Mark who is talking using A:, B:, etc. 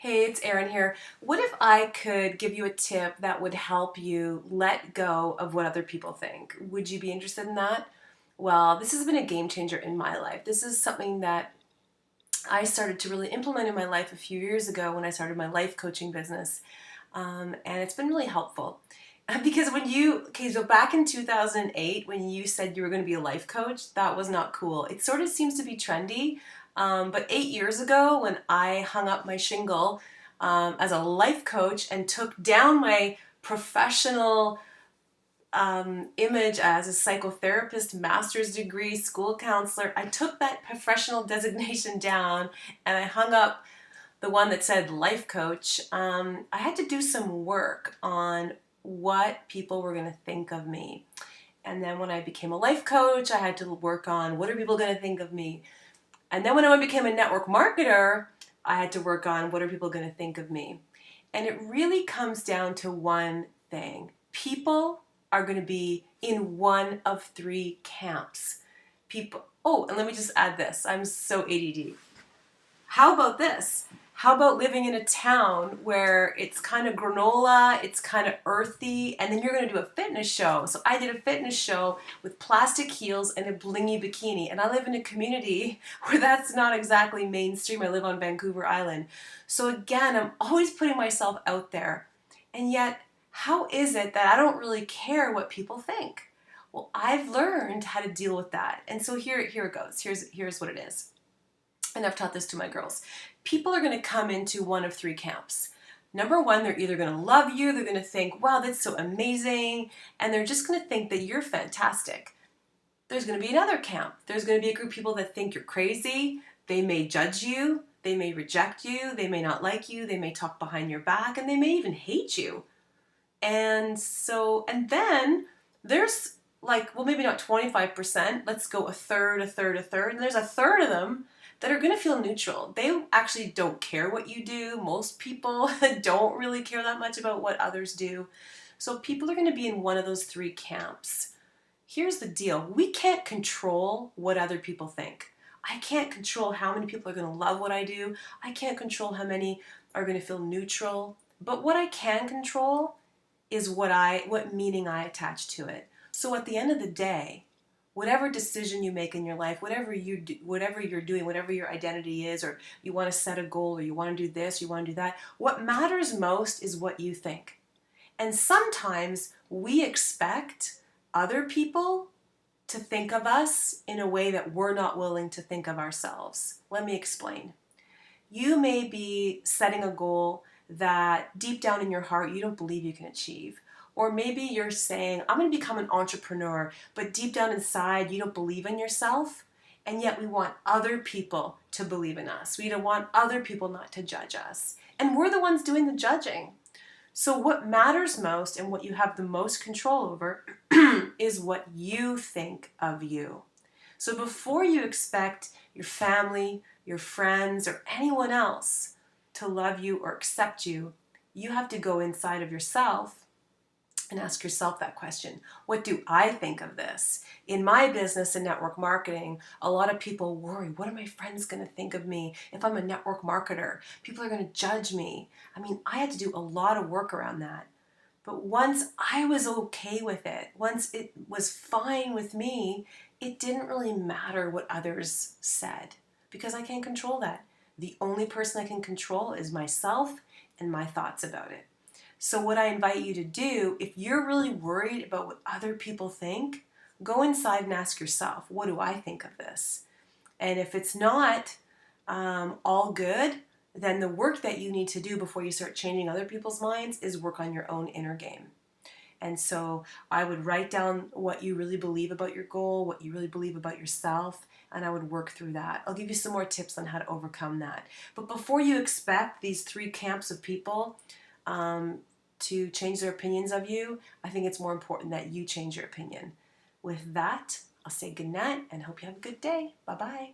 A: Hey, it's Erin here. What if I could give you a tip that would help you let go of what other people think? Would you be interested in that? Well, this has been a game changer in my life. This is something that I started to really implement in my life a few years ago when I started my life coaching business. And it's been really helpful. Because so back in 2008, when you said you were going to be a life coach, that was not cool. It sort of seems to be trendy. But 8 years ago, when I hung up my shingle as a life coach and took down my professional image as a psychotherapist, master's degree, school counselor, I took that professional designation down and I hung up the one that said life coach. I had to do some work on what people were going to think of me. And then when I became a life coach, I had to work on what are people going to think of me. And then when I became a network marketer, I had to work on what are people going to think of me. And it really comes down to one thing. People are going to be in one of three camps. And let me just add this. I'm so ADD. How about this? How about living in a town where it's kind of granola, it's kind of earthy, and then you're going to do a fitness show. So I did a fitness show with plastic heels and a blingy bikini, and I live in a community where that's not exactly mainstream. I live on Vancouver Island. So again, I'm always putting myself out there. And yet, how is it that I don't really care what people think? Well, I've learned how to deal with that. And so here it goes. Here's what it is. And I've taught this to my girls. People are going to come into one of three camps. Number one, they're either going to love you, they're going to think, wow, that's so amazing, and they're just going to think that you're fantastic. There's going to be another camp. There's going to be a group of people that think you're crazy. They may judge you, they may reject you, they may not like you, they may talk behind your back, and they may even hate you. And then there's maybe not 25%, let's go a third, and there's a third of them that are going to feel neutral. They actually don't care what you do. Most people don't really care that much about what others do. So people are going to be in one of those three camps. Here's the deal. We can't control what other people think. I can't control how many people are going to love what I do. I can't control how many are going to feel neutral. But what I can control is what meaning I attach to it. So at the end of the day, whatever decision you make in your life, whatever you're doing, whatever your identity is, or you want to set a goal, or you want to do this, you want to do that, what matters most is what you think. And sometimes we expect other people to think of us in a way that we're not willing to think of ourselves. Let me explain. You may be setting a goal that deep down in your heart you don't believe you can achieve. Or maybe you're saying, I'm going to become an entrepreneur, but deep down inside you don't believe in yourself, and yet we want other people to believe in us. We don't want other people not to judge us. And we're the ones doing the judging. So what matters most and what you have the most control over is what you think of you. So before you expect your family, your friends, or anyone else to love you or accept you, you have to go inside of yourself and ask yourself that question. What do I think of this? In my business in network marketing, a lot of people worry, what are my friends going to think of me if I'm a network marketer? People are going to judge me. I mean, I had to do a lot of work around that. But once I was okay with it, once it was fine with me, it didn't really matter what others said because I can't control that. The only person I can control is myself and my thoughts about it. So what I invite you to do, if you're really worried about what other people think, go inside and ask yourself, what do I think of this? And if it's not all good, then the work that you need to do before you start changing other people's minds is work on your own inner game. And so I would write down what you really believe about your goal, what you really believe about yourself, and I would work through that. I'll give you some more tips on how to overcome that. But before you expect these three camps of people to change their opinions of you, I think it's more important that you change your opinion. With that, I'll say goodnight and hope you have a good day. Bye-bye.